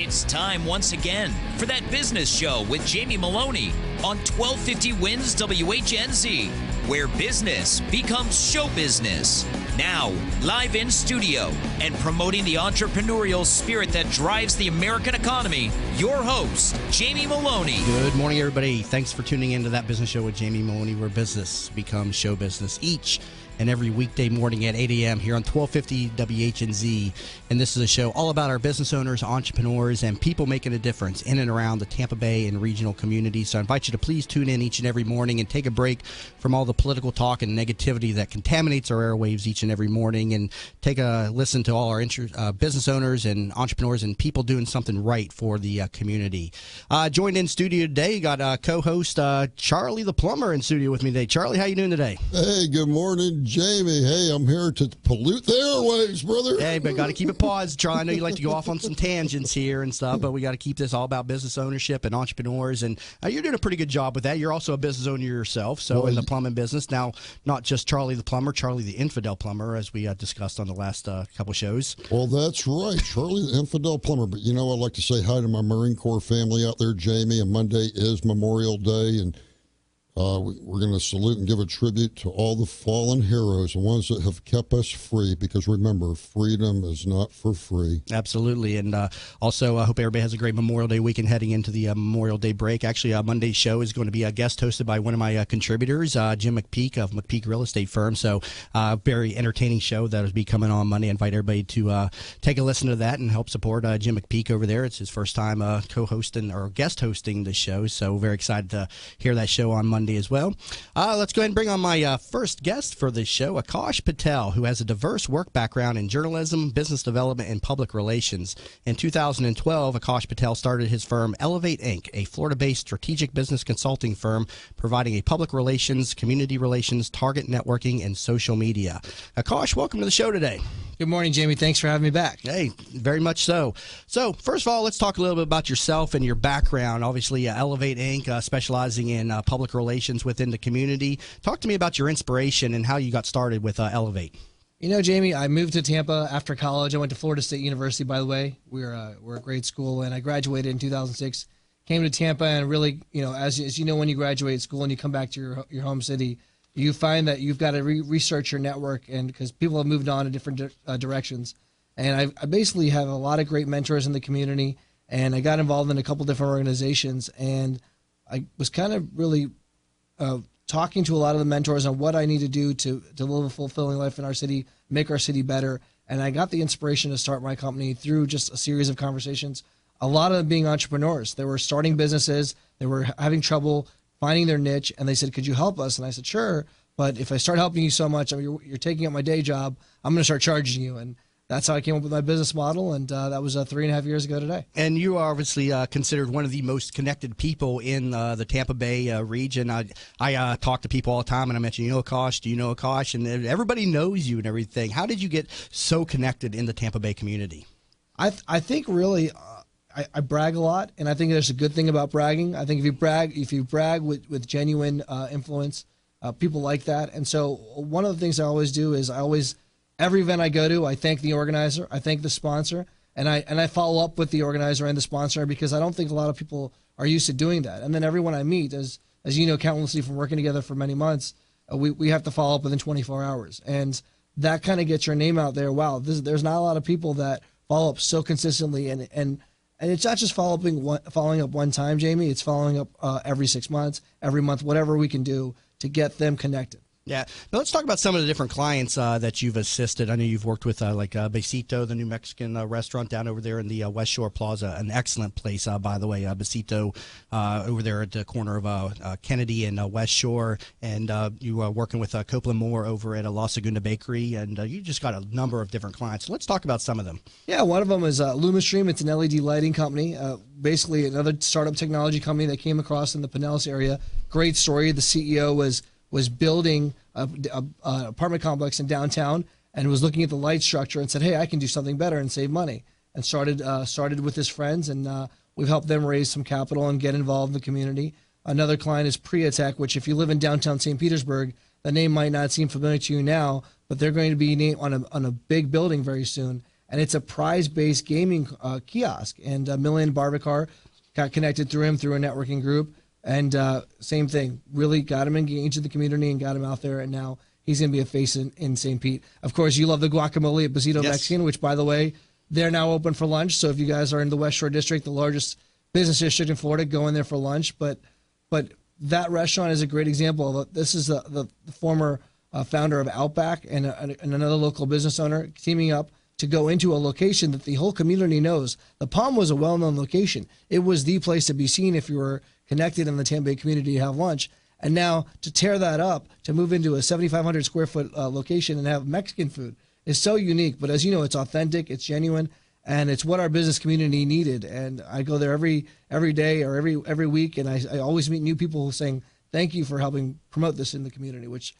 It's time once again for That Business Show with Jamie Meloni on 1250 Wins WHNZ, where business becomes show business. Now, live in studio and promoting the entrepreneurial spirit that drives the American economy, your host, Jamie Meloni. Good morning, everybody. Thanks for tuning in to That Business Show with Jamie Meloni, where business becomes show business each and every weekday morning at 8 a.m. here on 1250 WHNZ. And this is a show all about our business owners, entrepreneurs, and people making a difference in and around the Tampa Bay and regional community. So I invite you to please tune in each and every morning and take a break from all the political talk and negativity that contaminates our airwaves each and every morning, and take a listen to all our business owners and entrepreneurs and people doing something right for the community. Joined in studio today, got co-host Charlie the Plumber in studio with me today. Charlie, how you doing today? Hey, good morning, Jamie. Hey, I'm here to pollute the airwaves, brother. Hey, but got to keep it paused, Charlie. I know you like to go off on some tangents here and stuff, but we got to keep this all about business ownership and entrepreneurs, and you're doing a pretty good job with that. You're also a business owner yourself, so in the plumbing business. Now, not just Charlie the Plumber, Charlie the Infidel Plumber, as we discussed on the last couple shows. Well, that's right, Charlie the Infidel Plumber. But, you know, I'd like to say hi to my Marine Corps family out there, Jamie, and Monday is Memorial Day, and we're going to salute and give a tribute to all the fallen heroes, the ones that have kept us free, because remember, freedom is not for free. Absolutely. And also, I hope everybody has a great Memorial Day weekend heading into the Memorial Day break. Actually, Monday's show is going to be a guest hosted by one of my contributors, Jim McPeak of McPeak Real Estate Firm. So very entertaining show that will be coming on Monday. I invite everybody to take a listen to that and help support Jim McPeak over there. It's his first time co-hosting or guest hosting the show. So very excited to hear that show on Monday as well. Let's go ahead and bring on my first guest for the show, Akash Patel, who has a diverse work background in journalism, business development, and public relations. In 2012, Akash Patel started his firm Elevate Inc., a Florida-based strategic business consulting firm providing a public relations, community relations, target networking, and social media. Akash, welcome to the show today. Good morning, Jamie. Thanks for having me back. Hey, very much so. So, first of all, let's talk a little bit about yourself and your background. Obviously, Elevate Inc., specializing in public relations within the community. Talk to me about your inspiration and how you got started with Elevate. You know, Jamie, I moved to Tampa after college. I went to Florida State University, by the way. We're a great school, and I graduated in 2006. Came to Tampa, and really, you know, as you know, when you graduate school and you come back to your home city, you find that you've got to research your network, and because people have moved on in different directions. And I basically have a lot of great mentors in the community, and I got involved in a couple different organizations, and I was kind of really talking to a lot of the mentors on what I need to do to live a fulfilling life in our city, make our city better. And I got the inspiration to start my company through just a series of conversations, a lot of them being entrepreneurs. They were starting businesses, they were having trouble finding their niche, and they said, could you help us? And I said, sure, but if I start helping you so much, I mean, you're taking up my day job, I'm going to start charging you. And that's how I came up with my business model, and that was 3.5 years ago today. And you are obviously considered one of the most connected people in the Tampa Bay region. I talk to people all the time, and I mention, you know Akash, do you know Akash? And everybody knows you and everything. How did you get so connected in the Tampa Bay community? I think really I brag a lot, and I think there's a good thing about bragging. I think if you brag with genuine influence, people like that. And so one of the things I always do is every event I go to, I thank the organizer, I thank the sponsor, and I follow up with the organizer and the sponsor, because I don't think a lot of people are used to doing that. And then everyone I meet, as you know, countlessly from working together for many months, we have to follow up within 24 hours. And that kind of gets your name out there. Wow, there's not a lot of people that follow up so consistently, and it's not just following up one time, Jamie. It's following up every 6 months, every month, whatever we can do to get them connected. Yeah. Now let's talk about some of the different clients that you've assisted. I know you've worked with like Besito, the New Mexican restaurant down over there in the West Shore Plaza, an excellent place, by the way. Besito over there at the corner of Kennedy and West Shore. And you are working with Copeland Moore over at La Segunda Bakery. And you just got a number of different clients. So let's talk about some of them. Yeah, one of them is LumaStream. It's an LED lighting company, basically another startup technology company that came across in the Pinellas area. Great story. The CEO was building an apartment complex in downtown and was looking at the light structure and said, hey, I can do something better and save money. And started with his friends, and we've helped them raise some capital and get involved in the community. Another client is Priatech, which if you live in downtown St. Petersburg, the name might not seem familiar to you now, but they're going to be named on a big building very soon. and it's a prize-based gaming kiosk. And Milian Barbacar got connected through him through a networking group, and same thing, really got him engaged in the community and got him out there, and now he's going to be a face in St. Pete. Of course, you love the guacamole at Besito Mexican, which, by the way, they're now open for lunch. So if you guys are in the West Shore District, the largest business district in Florida, go in there for lunch. But that restaurant is a great example. This is the former founder of Outback and another local business owner teaming up to go into a location that the whole community knows. The Palm was a well-known location. It was the place to be seen if you were connected in the Tampa Bay community to have lunch. And now to tear that up, to move into a 7,500 square foot location and have Mexican food is so unique. But as you know, it's authentic, it's genuine, and it's what our business community needed. And I go there every day or every week, and I always meet new people saying, thank you for helping promote this in the community, which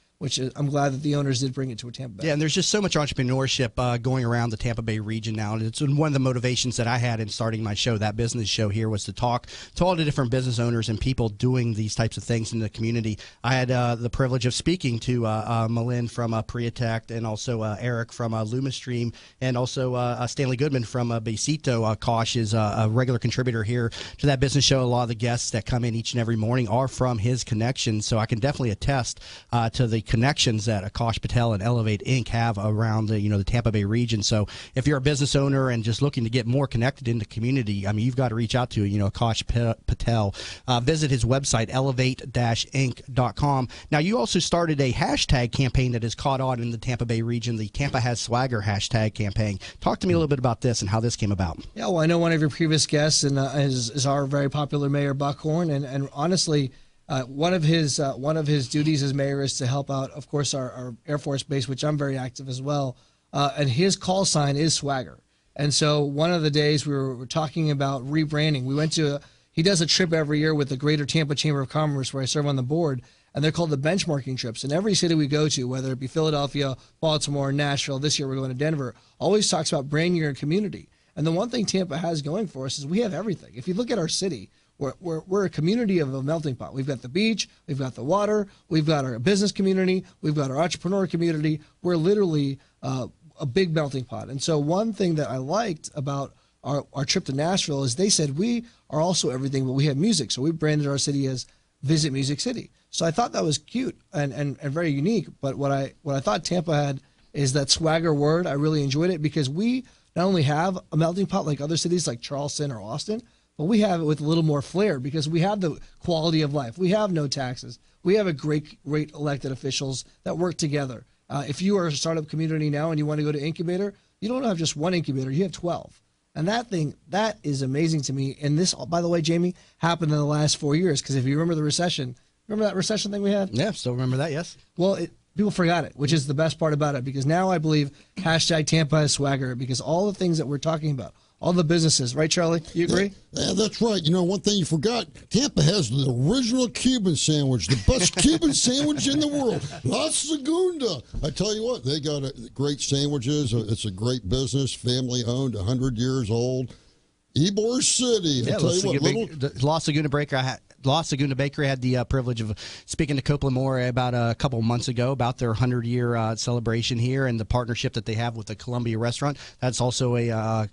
I'm glad that the owners did bring it to Tampa Bay. Yeah, and there's just so much entrepreneurship going around the Tampa Bay region now. And it's one of the motivations that I had in starting my show, that business show here, was to talk to all the different business owners and people doing these types of things in the community. I had the privilege of speaking to Malin from Priatech, and also Eric from Lumistream, and also Stanley Goodman from Besito. Kosh is a regular contributor here to that business show. A lot of the guests that come in each and every morning are from his connections, so I can definitely attest to the connections that Akash Patel and Elevate Inc. have around the Tampa Bay region. So if you're a business owner and just looking to get more connected in the community, I mean, you've got to reach out to Akash Patel. Visit his website, elevate-inc.com. Now, you also started a hashtag campaign that has caught on in the Tampa Bay region, the Tampa Has Swagger hashtag campaign. Talk to me a little bit about this and how this came about. Yeah, well, I know one of your previous guests is our very popular Mayor Buckhorn, and honestly, one of his duties as mayor is to help out, of course, our Air Force Base, which I'm very active as well. And his call sign is Swagger. And so one of the days we were talking about rebranding. He does a trip every year with the Greater Tampa Chamber of Commerce, where I serve on the board, and they're called the benchmarking trips. And every city we go to, whether it be Philadelphia, Baltimore, Nashville, this year we're going to Denver, always talks about branding your community. And the one thing Tampa has going for us is we have everything. If you look at our city, we're a community of a melting pot. We've got the beach, we've got the water, we've got our business community, we've got our entrepreneur community. We're literally a big melting pot. And so one thing that I liked about our trip to Nashville is they said we are also everything, but we have music. So we branded our city as Visit Music City. So I thought that was cute and very unique. But what I thought Tampa had is that swagger word. I really enjoyed it because we not only have a melting pot like other cities like Charleston or Austin, but we have it with a little more flair because we have the quality of life. We have no taxes. We have a great elected officials that work together. If you are a startup community now and you want to go to incubator, you don't have just one incubator. You have 12. And that is amazing to me. And this, by the way, Jamie, happened in the last 4 years because if you remember the recession, remember that recession thing we had? Yeah, still remember that, yes. Well, people forgot it, which is the best part about it because now I believe hashtag Tampa has swagger because all the things that we're talking about, all the businesses, right, Charlie? You agree? Yeah, that's right. You know, one thing you forgot, Tampa has the original Cuban sandwich, the best Cuban sandwich in the world, La Segunda. I tell you what, they got great sandwiches. It's a great business, family-owned, 100 years old. Ybor City. Yeah, I tell you what, La Segunda Bakery had the privilege of speaking to Copeland Moore about a couple months ago about their 100-year celebration here and the partnership that they have with the Columbia restaurant. That's also a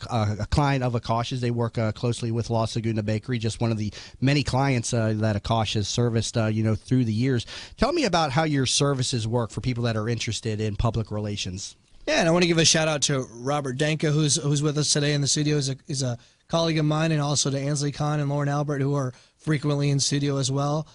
client of Akash's. They work closely with La Segunda Bakery, just one of the many clients that Akash has serviced through the years. Tell me about how your services work for people that are interested in public relations. Yeah, and I want to give a shout out to Robert Denka, who's with us today in the studio. Is a colleague of mine, and also to Ansley Kahn and Lauren Albert, who are frequently in studio as well.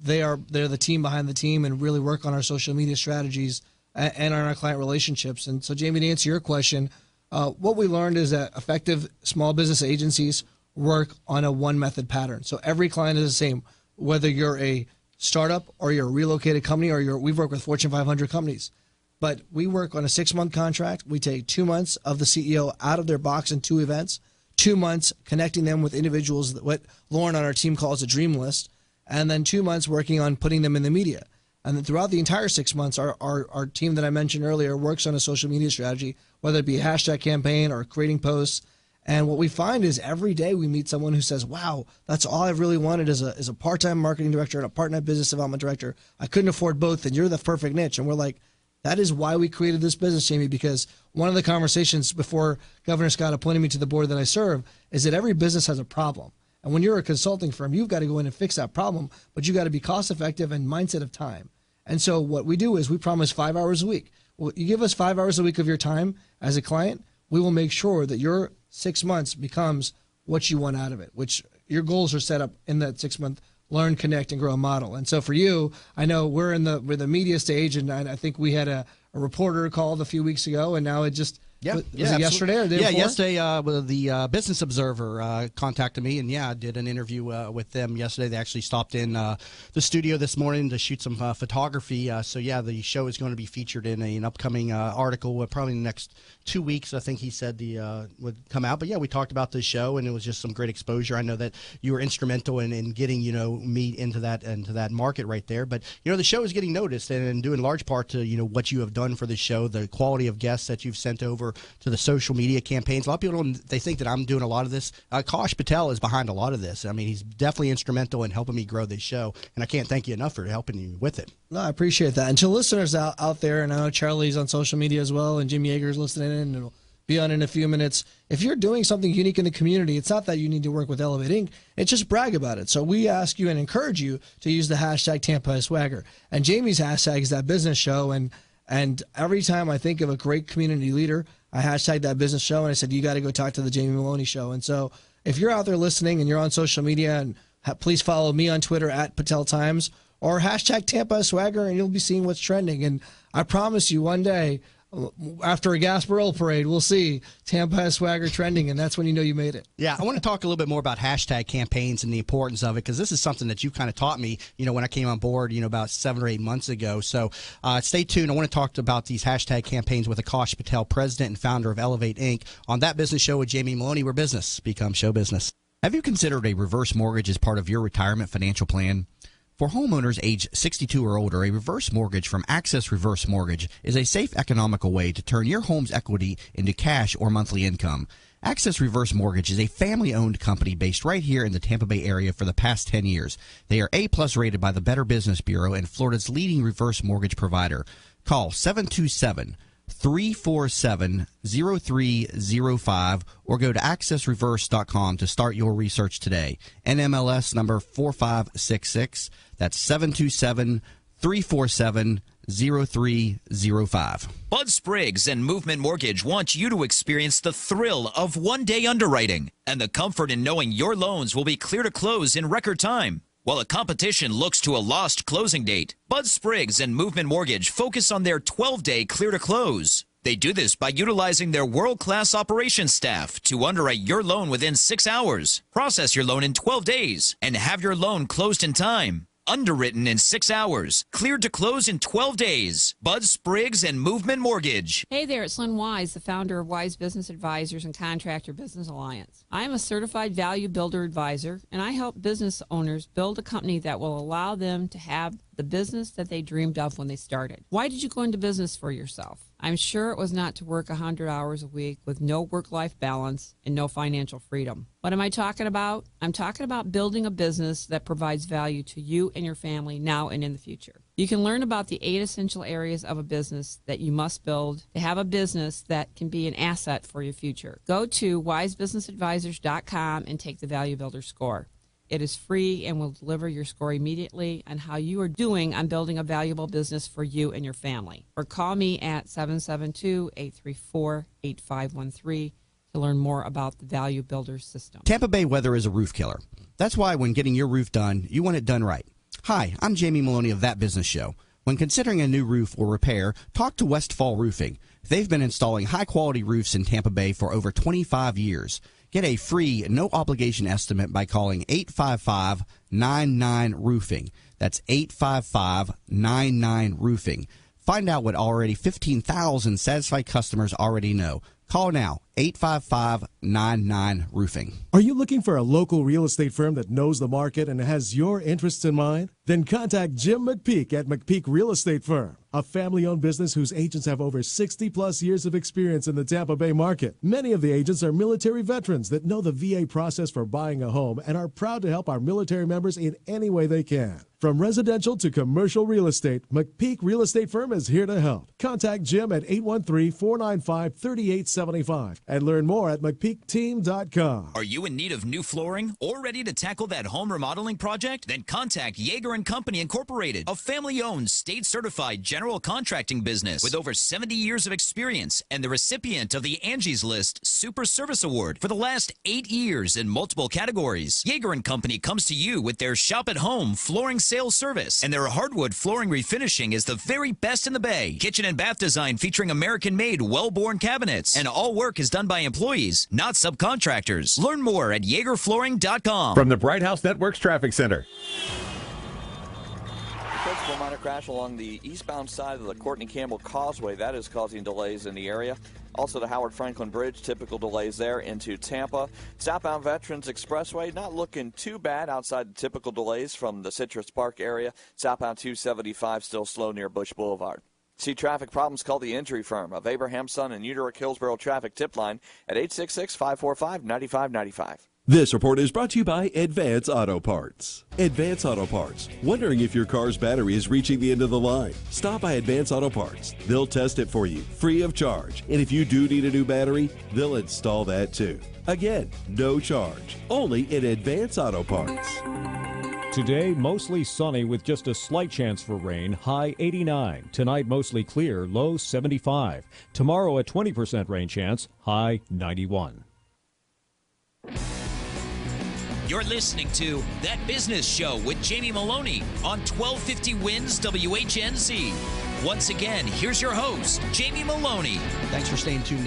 They're the team behind the team and really work on our social media strategies and on our client relationships. And so, Jamie, to answer your question, what we learned is that effective small business agencies work on a one method pattern. So every client is the same, whether you're a startup or you're a relocated company or we've worked with Fortune 500 companies. But we work on a 6-month contract. We take 2 months of the CEO out of their box in 2 events, 2 months connecting them with individuals, what Lauren on our team calls a dream list, and then 2 months working on putting them in the media. And then throughout the entire 6 months, our team that I mentioned earlier works on a social media strategy, whether it be a hashtag campaign or creating posts. And what we find is every day we meet someone who says, wow, that's all I really wanted as a part-time marketing director and a part-time business development director. I couldn't afford both, and you're the perfect niche. And we're like, That is why we created this business, Jamie, because one of the conversations before Governor Scott appointed me to the board that I serve is that every business has a problem. And when you're a consulting firm, you've got to go in and fix that problem, but you got to be cost effective and mindset of time. And so what we do is we promise 5 hours a week. Well, you give us 5 hours a week of your time as a client, we will make sure that your 6 months becomes what you want out of it, which your goals are set up in that 6 month learn, connect, and grow model. And so for you, I know we're in the media stage, and I think we had a reporter called a few weeks ago, and now it just was it yesterday or the day before? Yesterday. The Business Observer contacted me, and I did an interview with them yesterday. They actually stopped in the studio this morning to shoot some photography. The show is going to be featured in an upcoming article, probably in the next 2 weeks. I think he said would come out. But we talked about this show, and it was just some great exposure. I know that you were instrumental in getting me into that market right there. But the show is getting noticed, and due in large part to what you have done for the show, the quality of guests that you've sent over to the social media campaigns. A lot of people they think that I'm doing a lot of this. Kosh Patel is behind a lot of this. I mean, he's definitely instrumental in helping me grow this show, and I can't thank you enough for helping you with it. No, I appreciate that. And to listeners out there, and I know Charlie's on social media as well, and Jim Yeager's listening in, and will be on in a few minutes. If you're doing something unique in the community, it's not that you need to work with Elevate Inc. It's just brag about it. So we ask you and encourage you to use the hashtag Tampa Swagger. And Jamie's hashtag is that business show, and every time I think of a great community leader, I hashtag that business show, and I said, you got to go talk to the Jamie Meloni Show. And so if you're out there listening and you're on social media, and please follow me on Twitter at Patel Times or hashtag Tampa Swagger, and you'll be seeing what's trending. And I promise you one day, after a Gasparilla parade, we'll see Tampa Swagger trending, and that's when you know you made it. Yeah, I want to talk a little bit more about hashtag campaigns and the importance of it, because this is something that you kind of taught me, when I came on board, about 7 or 8 months ago. So stay tuned. I want to talk about these hashtag campaigns with Kosh Patel, president and founder of Elevate Inc. on That Business Show with Jamie Meloni, where business becomes show business. Have you considered a reverse mortgage as part of your retirement financial plan? For homeowners age 62 or older, a reverse mortgage from Access Reverse Mortgage is a safe, economical way to turn your home's equity into cash or monthly income. Access Reverse Mortgage is a family-owned company based right here in the Tampa Bay area for the past 10 years. They are A-plus rated by the Better Business Bureau and Florida's leading reverse mortgage provider. Call 727-347-0305 or go to accessreverse.com to start your research today. NMLS number 4566. That's 727-347-0305. Bud Spriggs and Movement Mortgage want you to experience the thrill of one-day underwriting and the comfort in knowing your loans will be clear to close in record time. While the competition looks to a lost closing date, Bud Spriggs and Movement Mortgage focus on their 12-day clear to close. They do this by utilizing their world-class operations staff to underwrite your loan within 6 hours, process your loan in 12 days, and have your loan closed in time. Underwritten in 6 hours, cleared to close in 12 days. Bud Spriggs and Movement Mortgage. Hey there, it's Lynn Wise, the founder of Wise Business Advisors and Contractor Business Alliance. I am a certified value builder advisor, and I help business owners build a company that will allow them to have the business that they dreamed of when they started. Why did you go into business for yourself? I'm sure it was not to work 100 hours a week with no work-life balance and no financial freedom. What am I talking about? I'm talking about building a business that provides value to you and your family now and in the future. You can learn about the 8 essential areas of a business that you must build to have a business that can be an asset for your future. Go to wisebusinessadvisors.com and take the Value Builder score. It is free and will deliver your score immediately on how you are doing on building a valuable business for you and your family. Or call me at 772-834-8513 to learn more about the Value Builder system. Tampa Bay weather is a roof killer. That's why when getting your roof done, you want it done right. Hi, I'm Jamie Meloni of That Business Show. When considering a new roof or repair, talk to Westfall Roofing. They've been installing high-quality roofs in Tampa Bay for over 25 years. Get a free, no-obligation estimate by calling 855-99-ROOFING. That's 855-99-ROOFING. Find out what already 15,000 satisfied customers already know. Call now, 855-99-ROOFING. Are you looking for a local real estate firm that knows the market and has your interests in mind? Then contact Jim McPeak at McPeak Real Estate Firm, a family-owned business whose agents have over 60-plus years of experience in the Tampa Bay market. Many of the agents are military veterans that know the VA process for buying a home and are proud to help our military members in any way they can. From residential to commercial real estate, McPeak Real Estate Firm is here to help. Contact Jim at 813-495-3875 and learn more at McPeakTeam.com. Are you in need of new flooring or ready to tackle that home remodeling project? Then contact Yeager & Company Incorporated, a family-owned, state-certified general contracting business with over 70 years of experience and the recipient of the Angie's List Super Service Award for the last 8 years in multiple categories. Yeager & Company comes to you with their shop-at-home flooring sales service, and their hardwood flooring refinishing is the very best in the Bay. Kitchen and bath design featuring American-made, well-born cabinets, and all work is done by employees, not subcontractors. Learn more at YeagerFlooring.com. From the Bright House Networks Traffic Center. Principal minor crash along the eastbound side of the Courtney Campbell Causeway. That is causing delays in the area. Also, the Howard Franklin Bridge, typical delays there into Tampa. Southbound Veterans Expressway, not looking too bad outside the typical delays from the Citrus Park area. Southbound 275 still slow near Bush Boulevard. See traffic problems, call the Injury Firm of Abraham, Son, and Uterick Hillsborough Traffic Tip Line at 866-545-9595. This report is brought to you by Advance Auto Parts. Advance Auto Parts. Wondering if your car's battery is reaching the end of the line? Stop by Advance Auto Parts. They'll test it for you, free of charge. And if you do need a new battery, they'll install that too. Again, no charge. Only at Advance Auto Parts. Today, mostly sunny with just a slight chance for rain, high 89. Tonight, mostly clear, low 75. Tomorrow, a 20% rain chance, high 91. You're listening to That Business Show with Jamie Maloney on 1250 Wins WHNZ. Once again, here's your host, Jamie Maloney. Thanks for staying tuned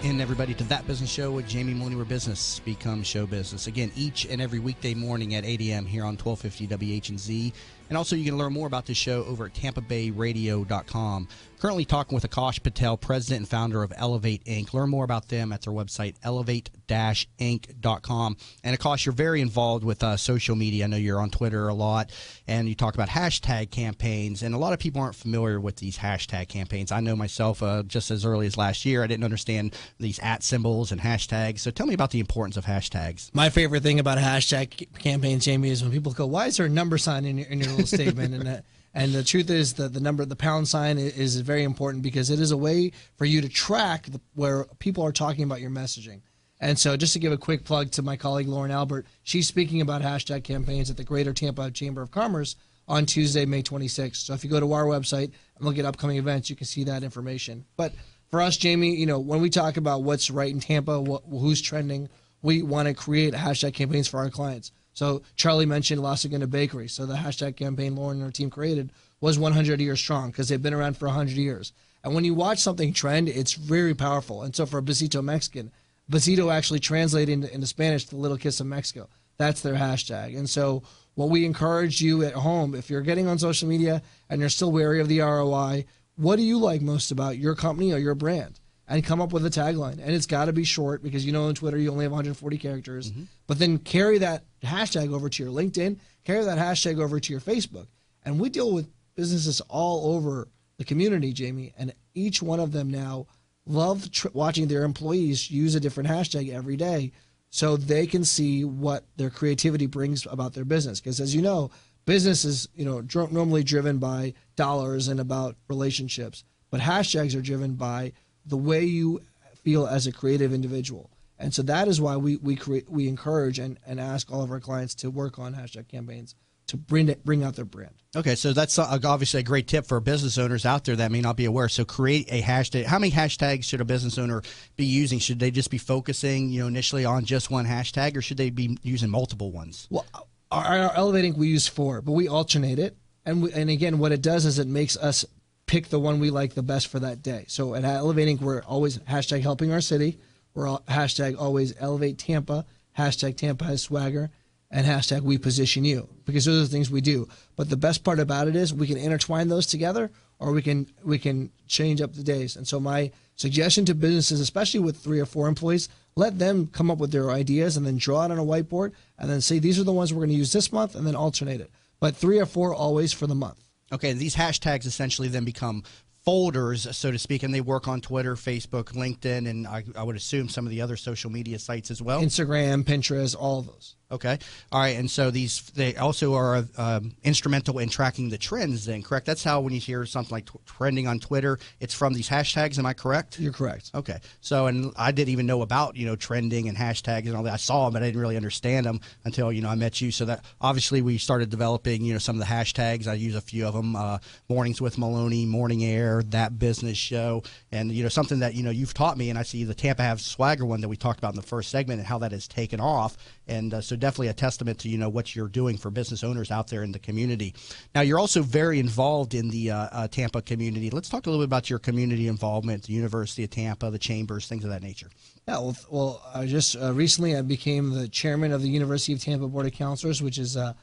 in, everybody, to That Business Show with Jamie Maloney, where business becomes show business. Again, each and every weekday morning at 8 a.m. here on 1250 WHNZ. And also, you can learn more about this show over at TampaBayRadio.com. Currently talking with Akash Patel, president and founder of Elevate Inc. Learn more about them at their website, elevate-inc.com. And Akash, you're very involved with social media. I know you're on Twitter a lot, and you talk about hashtag campaigns. And a lot of people aren't familiar with these hashtag campaigns. I know myself, just as early as last year, I didn't understand these @ symbols and hashtags. So tell me about the importance of hashtags. My favorite thing about a hashtag campaign, Jamie, is when people go, "Why is there a number sign in your little statement?" And the truth is that the pound sign is very important because it is a way for you to track where people are talking about your messaging. And so just to give a quick plug to my colleague Lauren Albert, she's speaking about hashtag campaigns at the Greater Tampa Chamber of Commerce on Tuesday, May 26th. So if you go to our website and look at upcoming events, you can see that information. But for us, Jamie, when we talk about what's right in Tampa, who's trending, we want to create hashtag campaigns for our clients. So Charlie mentioned La Segunda Bakery. So the hashtag campaign Lauren and her team created was 100 years strong because they've been around for 100 years. And when you watch something trend, it's very powerful. And so for Besito Mexican, Besito actually translated into Spanish the Little Kiss of Mexico. That's their hashtag. And so what we encourage you at home, if you're getting on social media and you're still wary of the ROI, what do you like most about your company or your brand? And come up with a tagline. And it's got to be short because on Twitter you only have 140 characters. Mm-hmm. But then carry that hashtag over to your LinkedIn, carry that hashtag over to your Facebook. And we deal with businesses all over the community, Jamie, and each one of them now love watching their employees use a different hashtag every day so they can see what their creativity brings about their business. Because as you know, business is normally driven by dollars and about relationships. But hashtags are driven by the way you feel as a creative individual. And so that is why we encourage and ask all of our clients to work on hashtag campaigns to bring out their brand. Okay, so that's obviously a great tip for business owners out there that may not be aware. So create a hashtag. How many hashtags should a business owner be using? Should they just be focusing, initially on just one hashtag, or should they be using multiple ones? Well, our Elevating, we use 4, but we alternate it. And again, what it does is it makes us pick the one we like the best for that day. So at Elevating, we're always hashtag helping our city. We're hashtag always elevate Tampa, hashtag Tampa has swagger, and hashtag we position you, because those are the things we do. But the best part about it is we can intertwine those together, or we can change up the days. And so my suggestion to businesses, especially with 3 or 4 employees, let them come up with their ideas and then draw it on a whiteboard and then say, these are the ones we're going to use this month, and then alternate it. But 3 or 4 always for the month. Okay, these hashtags essentially then become folders, so to speak, and they work on Twitter, Facebook, LinkedIn, and I would assume some of the other social media sites as well. Instagram, Pinterest, all of those. Okay. All right. And so they also are instrumental in tracking the trends then, correct? That's how when you hear something like trending on Twitter, it's from these hashtags. Am I correct? You're correct. Okay. So, and I didn't even know about, trending and hashtags and all that. I saw them, but I didn't really understand them until, I met you. So that obviously we started developing, some of the hashtags. I use a few of them, Mornings with Meloni, Morning Air, That Business Show. And, something that, you've taught me, and I see the Tampa Have Swagger one that we talked about in the first segment and how that has taken off. And so definitely a testament to, what you're doing for business owners out there in the community. Now, you're also very involved in the Tampa community. Let's talk a little bit about your community involvement, the University of Tampa, the chambers, things of that nature. Yeah, well, I just recently I became the chairman of the University of Tampa Board of Counselors, which is a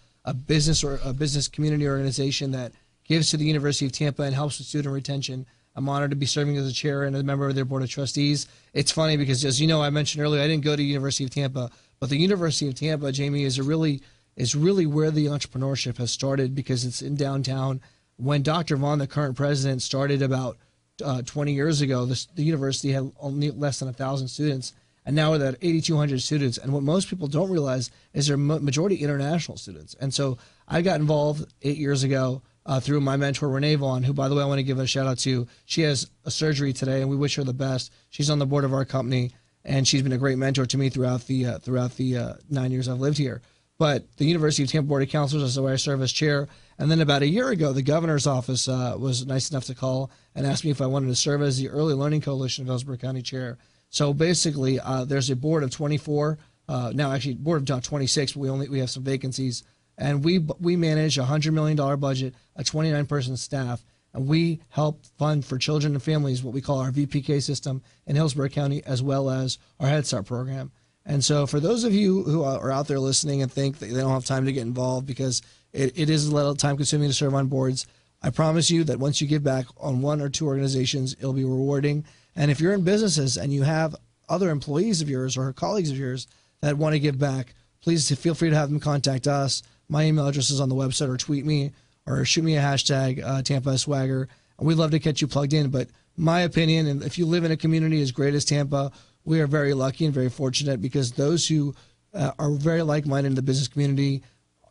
business community organization that gives to the University of Tampa and helps with student retention. I'm honored to be serving as a chair and a member of their board of trustees. It's funny because, as you know, I mentioned earlier, I didn't go to University of Tampa, but the University of Tampa, Jamie, is really where the entrepreneurship has started because it's in downtown. When Dr. Vaughn, the current president, started about 20 years ago, the university had only less than 1,000 students, and now we're at 8,200 students. And what most people don't realize is they're majority international students. And so I got involved 8 years ago through my mentor, Renee Vaughn, who, by the way, I want to give a shout out to. She has a surgery today, and we wish her the best. She's on the board of our company, and she's been a great mentor to me throughout the 9 years I've lived here. But the University of Tampa Board of Counselors is where I serve as chair. And then about a year ago, the governor's office was nice enough to call and ask me if I wanted to serve as the Early Learning Coalition of Ellsworth County chair. So basically, there's a board of 24, now actually board of 26, but we have some vacancies. And we manage a $100 million budget, a 29-person staff, and we help fund for children and families what we call our VPK system in Hillsborough County, as well as our Head Start program. And so for those of you who are out there listening and think that they don't have time to get involved because it is a little time-consuming to serve on boards, I promise you that once you give back on 1 or 2 organizations, it'll be rewarding. And if you're in businesses and you have other employees of yours or colleagues of yours that want to give back, please feel free to have them contact us. My email address is on the website, or tweet me or shoot me a hashtag, Tampa Swagger. And we'd love to get you plugged in. But my opinion, and if you live in a community as great as Tampa, we are very lucky and very fortunate because those who are very like-minded in the business community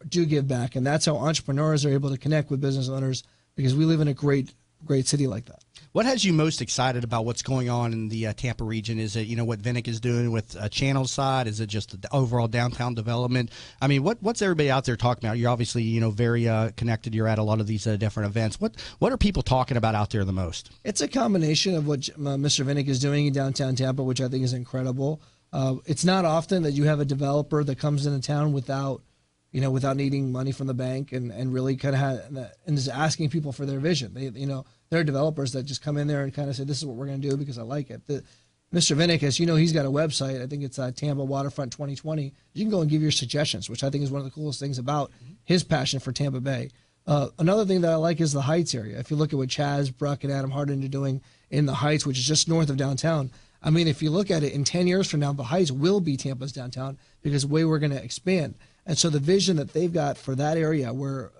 do give back. And that's how entrepreneurs are able to connect with business owners because we live in a great city like that. What has you most excited about what's going on in the Tampa region? Is it, what Vinnick is doing with Channel Side? Is it just the overall downtown development? I mean, what's everybody out there talking about? You're obviously, very connected. You're at a lot of these different events. What are people talking about out there the most? It's a combination of what Mr. Vinnick is doing in downtown Tampa, which I think is incredible. It's not often that you have a developer that comes into town without needing money from the bank and really kind of and is asking people for their vision. There are developers that just come in there and kind of say, this is what we're going to do because I like it. Mr. Vinnick, as you know, he's got a website. I think it's Tampa Waterfront 2020. You can go and give your suggestions, which I think is one of the coolest things about his passion for Tampa Bay. Another thing that I like is the Heights area. If you look at what Chaz, Bruck, and Adam Harden are doing in the Heights, which is just north of downtown, I mean, if you look at it in 10 years from now, the Heights will be Tampa's downtown because the way we're going to expand. And so the vision that they've got for that area where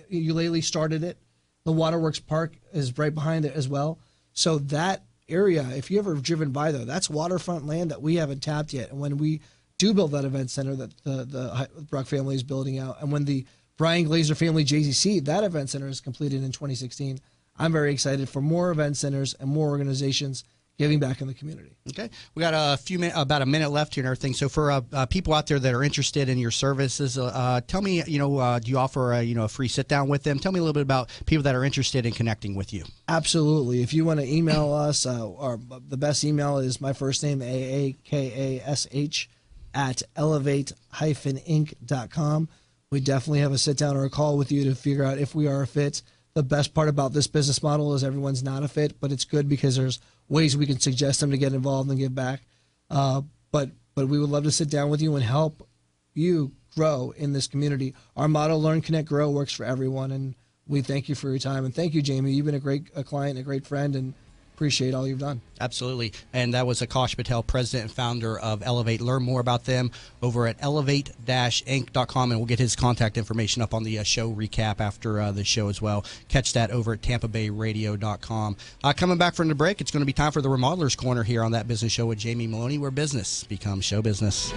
Eulalie started it, the Waterworks Park is right behind it as well. So that area, if you ever driven by there, that's waterfront land that we haven't tapped yet. And when we do build that event center that the Bruck family is building out, and when the Brian Glazer family JCC, that event center is completed in 2016, I'm very excited for more event centers and more organizations giving back in the community. Okay, we got about a minute left here and everything. So for people out there that are interested in your services, tell me, do you offer a free sit down with them? Tell me a little bit about people that are interested in connecting with you. Absolutely. If you want to email us, the best email is my first name AAKASH at elevate-inc.com. We definitely have a sit down or a call with you to figure out if we are a fit. The best part about this business model is everyone's not a fit, but it's good because there's ways we can suggest them to get involved and give back. But we would love to sit down with you and help you grow in this community. Our motto, Learn, Connect, Grow, works for everyone, and we thank you for your time. And thank you, Jamie. You've been a great client, a great friend, and appreciate all you've done. Absolutely. And that was Akash Patel, president and founder of Elevate. Learn more about them over at elevate-inc.com, and we'll get his contact information up on the show recap after the show as well. Catch that over at tampabayradio.com. Coming back from the break, it's going to be time for the Remodeler's Corner here on That Business Show with Jamie Maloney, where business becomes show business.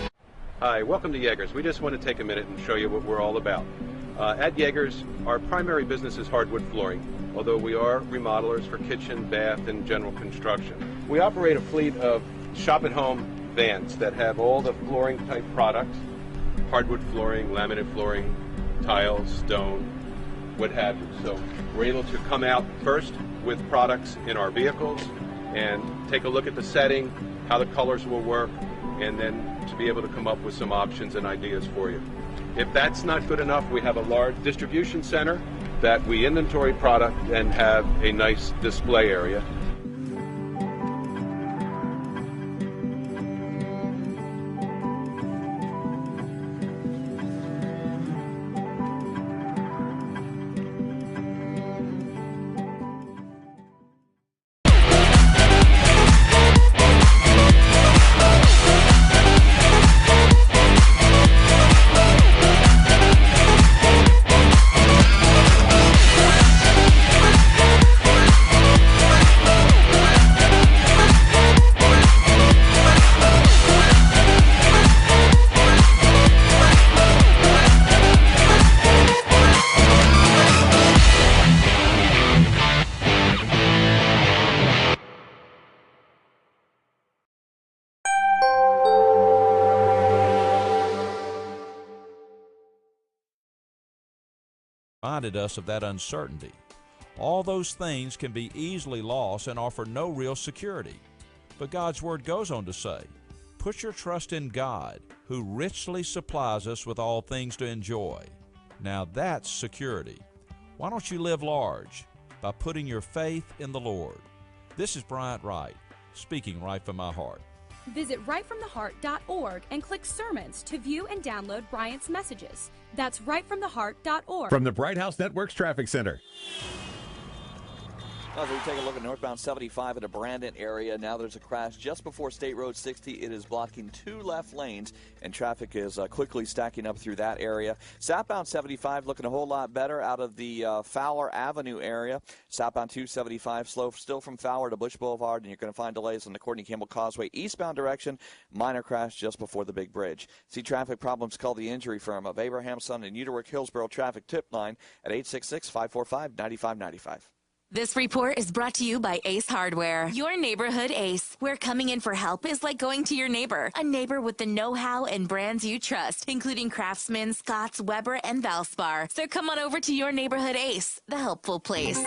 Hi, welcome to Yeager's. We just want to take a minute and show you what we're all about. At Yeager's, our primary business is hardwood flooring, although we are remodelers for kitchen, bath, and general construction. We operate a fleet of shop-at-home vans that have all the flooring-type products, hardwood flooring, laminate flooring, tiles, stone, what have you. So we're able to come out first with products in our vehicles and take a look at the setting, how the colors will work, and then to be able to come up with some options and ideas for you. If that's not good enough, we have a large distribution center that we inventory product and have a nice display area. Reminded us of that uncertainty. All those things can be easily lost and offer no real security. But God's Word goes on to say, put your trust in God, who richly supplies us with all things to enjoy. Now that's security. Why don't you live large by putting your faith in the Lord? This is Bryant Wright, speaking right from my heart. Visit rightfromtheheart.org and click Sermons to view and download Bryant's messages. That's rightfromtheheart.org. From the Bright House Networks Traffic Center. As we take a look at northbound 75 in the Brandon area, now there's a crash just before State Road 60. It is blocking 2 left lanes, and traffic is quickly stacking up through that area. Southbound 75 looking a whole lot better out of the Fowler Avenue area. Southbound 275 slow still from Fowler to Bush Boulevard, and you're going to find delays on the Courtney Campbell Causeway eastbound direction. Minor crash just before the big bridge. See traffic problems, call the injury firm of Abraham Son and Uterwick Hillsborough traffic tip line at 866-545-9595. This report is brought to you by Ace Hardware, your neighborhood Ace, where coming in for help is like going to your neighbor, a neighbor with the know-how and brands you trust, including Craftsman, Scotts, Weber, and Valspar. So come on over to your neighborhood Ace, the helpful place.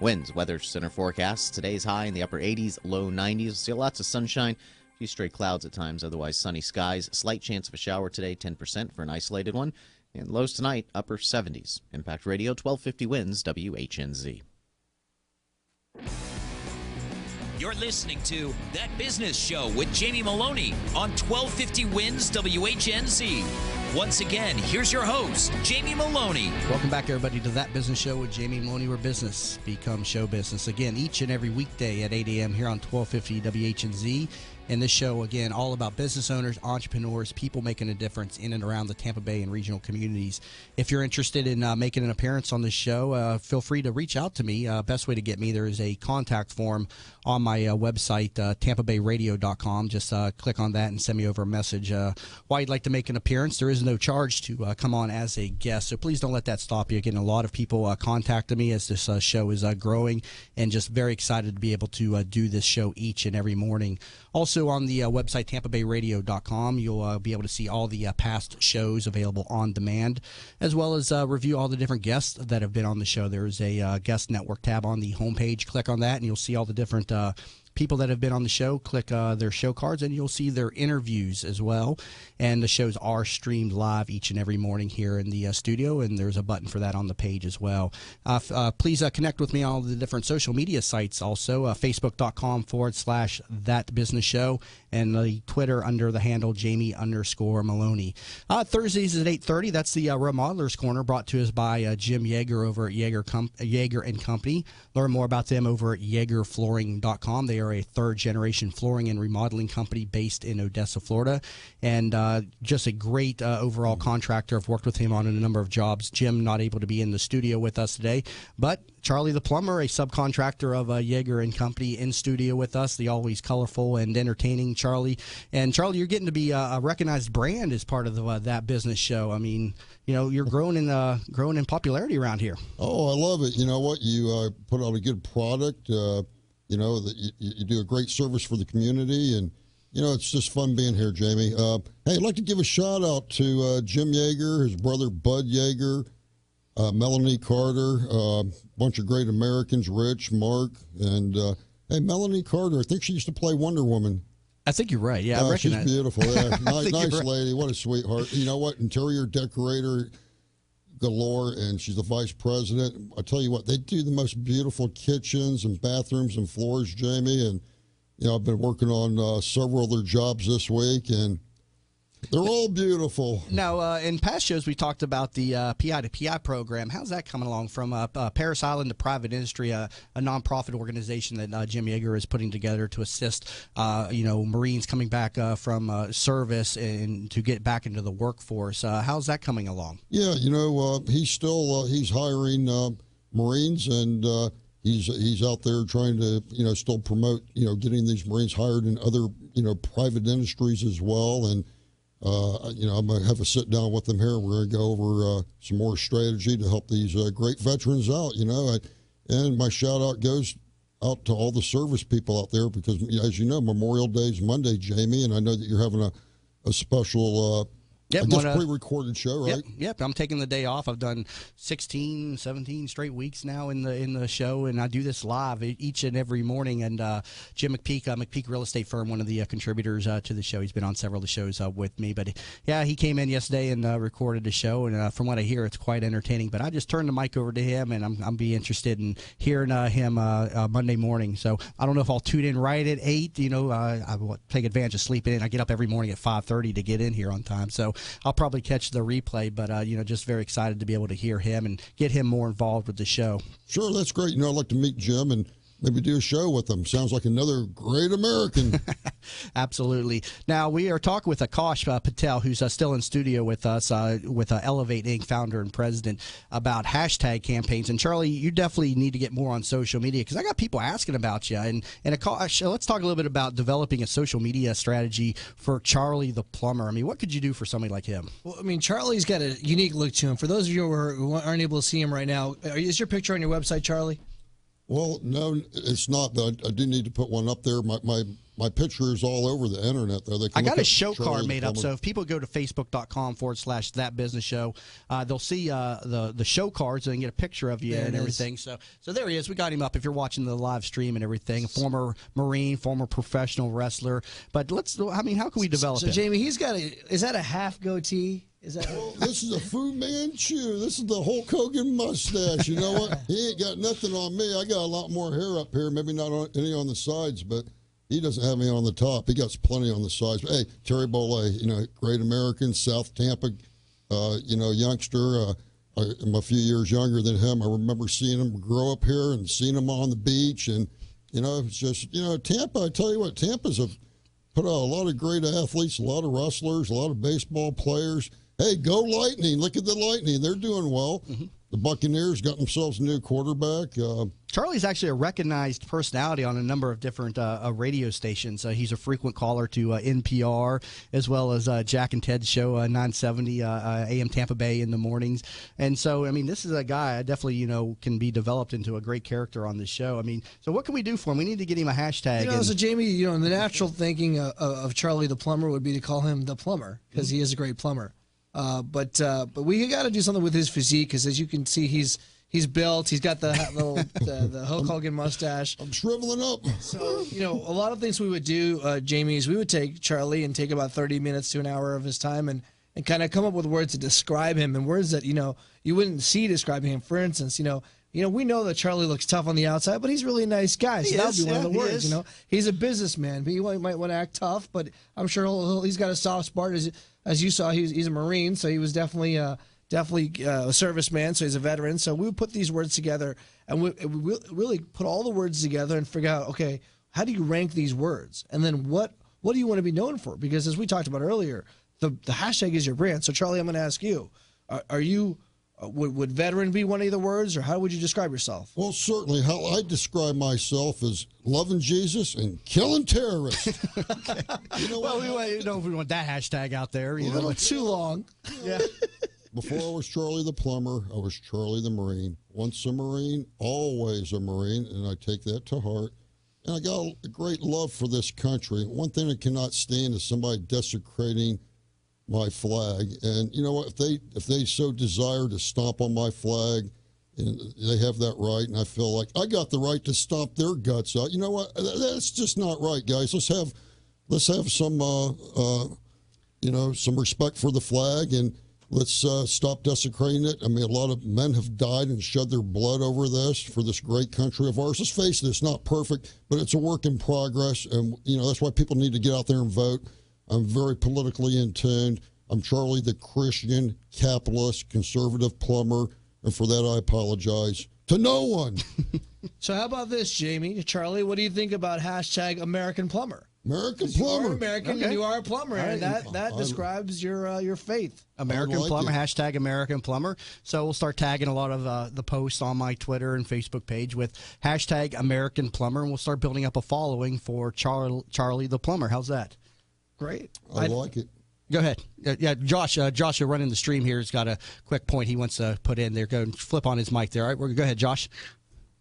Winds, Weather Center forecast. Today's high in the upper 80s, low 90s. See lots of sunshine, a few stray clouds at times, otherwise sunny skies. Slight chance of a shower today, 10% for an isolated one. And lows tonight, upper 70s. Impact Radio, 1250 Winds, WHNZ. You're listening to That Business Show with Jamie Maloney on 1250 Winds, WHNZ. Once again, here's your host, Jamie Maloney. Welcome back, everybody, to That Business Show with Jamie Maloney, where business becomes show business. Again, each and every weekday at 8 a.m. here on 1250 WHNZ. And this show, again, all about business owners, entrepreneurs, people making a difference in and around the Tampa Bay and regional communities. If you're interested in making an appearance on this show, feel free to reach out to me. Best way to get me, there is a contact form on my website, tampabayradio.com. Just click on that and send me over a message. Why you'd like to make an appearance. There is no charge to come on as a guest, so please don't let that stop you. Again, a lot of people contacted me as this show is growing, and just very excited to be able to do this show each and every morning. Also on the website, tampabayradio.com, you'll be able to see all the past shows available on demand, as well as review all the different guests that have been on the show. There's a guest network tab on the homepage. Click on that, and you'll see all the different people that have been on the show, click their show cards, and you'll see their interviews as well. And the shows are streamed live each and every morning here in the studio, and there's a button for that on the page as well. Please connect with me on all the different social media sites also, facebook.com/That Business Show, and the Twitter under the handle Jamie_Meloni. Thursdays at 8:30, that's the Remodeler's Corner, brought to us by Jim Yeager over at Yeager and Company. Learn more about them over at YeagerFlooring.com. They are a third-generation flooring and remodeling company based in Odessa, Florida, and just a great overall contractor. I've worked with him on a number of jobs. Jim not able to be in the studio with us today, but Charlie the Plumber, a subcontractor of Yeager and Company, in studio with us, the always colorful and entertaining Charlie. And Charlie, you're getting to be a recognized brand as part of That Business Show. I mean, you're growing in popularity around here. Oh, I love it. You know what? You put out a good product. That you do a great service for the community, and it's just fun being here, Jamie. Hey, I'd like to give a shout out to Jim Yeager, his brother Bud Yeager, Melanie Carter, a bunch of great Americans, Rich, Mark, and hey, Melanie Carter. I think she used to play Wonder Woman. I think you're right. Yeah, I recognize. She's beautiful. Yeah, nice right. lady. What a sweetheart. You know what? Interior decorator galore, and she's the vice president. I tell you what, they do the most beautiful kitchens and bathrooms and floors, Jamie. And I've been working on several of their jobs this week, and they're all beautiful. Now, in past shows, we talked about the PI to PI program. How's that coming along from Paris Island to Private Industry, a nonprofit organization that Jim Yeager is putting together to assist, Marines coming back from service and to get back into the workforce. How's that coming along? Yeah, he's still he's hiring Marines, and he's out there trying to still promote getting these Marines hired in other private industries as well. And I'm going to have a sit down with them here. We're going to go over some more strategy to help these great veterans out, and my shout out goes out to all the service people out there, because as you know, Memorial Day is Monday, Jamie, and I know that you're having a special pre-recorded show, right? Yep. I'm taking the day off. I've done 16, 17 straight weeks now in the show, and I do this live each and every morning. And Jim McPeak, McPeak Real Estate Firm, one of the contributors to the show. He's been on several of the shows with me. But yeah, he came in yesterday and recorded the show, and from what I hear, it's quite entertaining. But I just turned the mic over to him, and I'm be interested in hearing him Monday morning. So I don't know if I'll tune in right at 8. I will take advantage of sleeping in. I get up every morning at 5:30 to get in here on time. So I'll probably catch the replay, but just very excited to be able to hear him and get him more involved with the show. Sure, that's great. I'd like to meet Jim and maybe do a show with him. Sounds like another great American. Absolutely. Now, we are talking with Akash Patel, who's still in studio with us, with Elevate Inc., founder and president, about hashtag campaigns. And, Charlie, you definitely need to get more on social media, because I got people asking about you. And Akash, let's talk a little bit about developing a social media strategy for Charlie the Plumber. I mean, what could you do for somebody like him? Well, I mean, Charlie's got a unique look to him. For those of you who aren't able to see him right now, is your picture on your website, Charlie? Well, no, it's not, but I do need to put one up there. My picture is all over the internet there. I got a show card made up, so if people go to facebook.com/That Business Show, they'll see the show cards and get a picture of you and everything. So there he is. We got him up if you're watching the live stream and everything. A former Marine, former professional wrestler. But how can we develop it? So, Jamie, he's got is that a half goatee? Well, this is a Fu Manchu. This is the Hulk Hogan mustache. You know what? He ain't got nothing on me. I got a lot more hair up here. Maybe not any on the sides, but he doesn't have any on the top. He got plenty on the sides. But, hey, Terry Bollea, great American, South Tampa, youngster. I'm a few years younger than him. I remember seeing him grow up here and seeing him on the beach. And, it's just, Tampa, I tell you what, Tampa's put out a lot of great athletes, a lot of wrestlers, a lot of baseball players. Hey, go Lightning. Look at the Lightning. They're doing well. Mm-hmm. The Buccaneers got themselves a new quarterback. Charlie's actually a recognized personality on a number of different radio stations. He's a frequent caller to NPR, as well as Jack and Ted's show, 970 AM Tampa Bay in the mornings. And so, I mean, this is a guy I definitely, can be developed into a great character on this show. I mean, so what can we do for him? We need to get him a hashtag. So Jamie, the natural thinking of Charlie the Plumber would be to call him the Plumber, because he is a great plumber. But we got to do something with his physique, because as you can see, he's He's built. He's got the little the Hulk Hogan mustache. I'm shriveling up. So, a lot of things we would do, Jamie, is we would take Charlie and take about 30 minutes to an hour of his time and kind of come up with words to describe him and words that, you wouldn't see describing him. For instance, we know that Charlie looks tough on the outside, but he's really a nice guy. So that would be one of the words, He's a businessman. He might want to act tough, but I'm sure he's got a soft spot. As you saw, he's a Marine, so he was definitely a serviceman, so he's a veteran. So we would put these words together, and we really put all the words together and figure out, okay, how do you rank these words? And then what do you want to be known for? Because as we talked about earlier, the hashtag is your brand. So, Charlie, I'm going to ask you, are you... Would veteran be one of the words, or how would you describe yourself? Well, certainly. How I describe myself is loving Jesus and killing terrorists. Well, we don't know if we want that hashtag out there. A little too long. Yeah. Before I was Charlie the plumber, I was Charlie the Marine. Once a Marine, always a Marine, and I take that to heart. And I got a great love for this country. One thing I cannot stand is somebody desecrating my flag. And you know what, if they so desire to stomp on my flag, and they have that right, and I feel like I got the right to stomp their guts out. You know what, that's just not right, guys. Let's have some some respect for the flag, and let's stop desecrating it. I mean, a lot of men have died and shed their blood over this, for this great country of ours. Let's face it, it's not perfect, but it's a work in progress, and that's why people need to get out there and vote. I'm very politically in tune. I'm Charlie the Christian, capitalist, conservative plumber, and for that I apologize to no one. So how about this, Jamie? Charlie, what do you think about hashtag American Plumber? American plumber. You are American, okay. And you are a plumber, Right. and that describes your faith. American Plumber, hashtag American Plumber. So we'll start tagging a lot of the posts on my Twitter and Facebook page with hashtag American Plumber, and we'll start building up a following for Charlie the Plumber. How's that? Great. I like it. Go ahead. Yeah, Josh, you're running the stream here. Has got a quick point he wants to put in there. Go and flip on his mic there. All right, go ahead, Josh.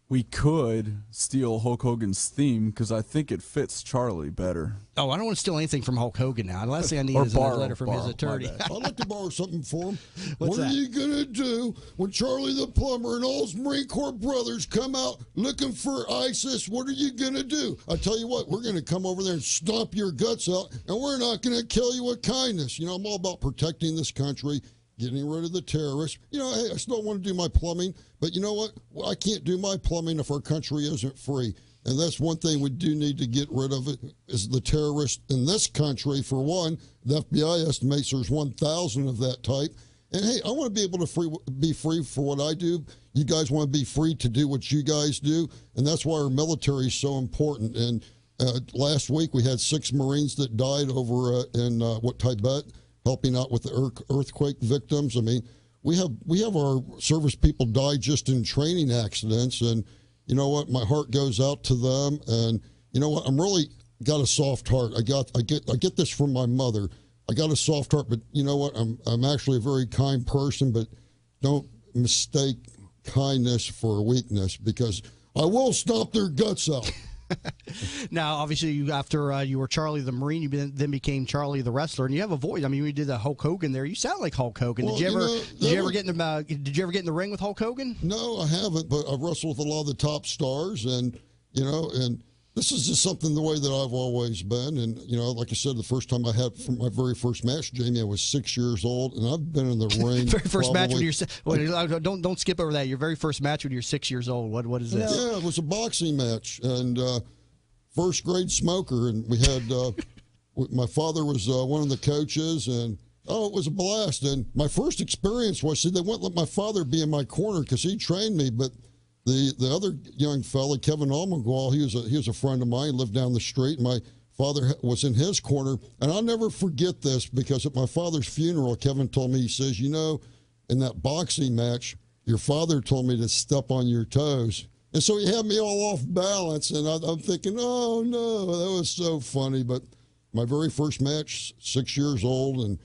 We could steal Hulk Hogan's theme because I think it fits Charlie better. Oh, I don't want to steal anything from Hulk Hogan now. The last thing I need Or is borrow, a letter from his attorney. I'd like to borrow something for him. What's what that? are you going to do when Charlie the plumber and all his Marine Corps brothers come out looking for ISIS? What are you going to do? I tell you what, we're going to come over there and stomp your guts out, and we're not going to kill you with kindness. I'm all about protecting this country, getting rid of the terrorists. Hey, I still want to do my plumbing, but you know what? I can't do my plumbing if our country isn't free. And that's one thing we do need to get rid of, is the terrorists in this country. For one, the FBI estimates there's 1,000 of that type. And hey, I want to be able to be free for what I do. You guys want to be free to do what you guys do. And that's why our military is so important. And last week we had 6 Marines that died over in Tibet, helping out with the earthquake victims. I mean, we have our service people die just in training accidents, and you know what? My heart goes out to them, and you know what? I'm really got a soft heart. I get this from my mother. I got a soft heart, but you know what? I'm actually a very kind person, but don't mistake kindness for weakness, because I will stomp their guts out. Now, obviously, after you were Charlie the Marine, you then became Charlie the Wrestler, and you have a voice. I mean, we did the Hulk Hogan there. You sound like Hulk Hogan. Well, did you ever get in the ring with Hulk Hogan? No, I haven't, but I've wrestled with a lot of the top stars, and and this is just something the way that I've always been. And like I said, the first time I had from my very first match, Jamie, I was 6 years old, and I've been in the ring. Very first match when you're don't skip over that. Your very first match when you're 6 years old. What is this? Yeah, it was a boxing match, and first grade smoker, and we had my father was one of the coaches, and it was a blast. And my first experience was, they wouldn't let my father be in my corner because he trained me, but the other young fella, Kevin Almagwal, he was a friend of mine, lived down the street. My father was in his corner, and I'll never forget this, because at my father's funeral, Kevin told me, he says, in that boxing match, your father told me to step on your toes. And so he had me all off balance, and I'm thinking, oh, no, that was so funny. But my very first match, 6 years old, and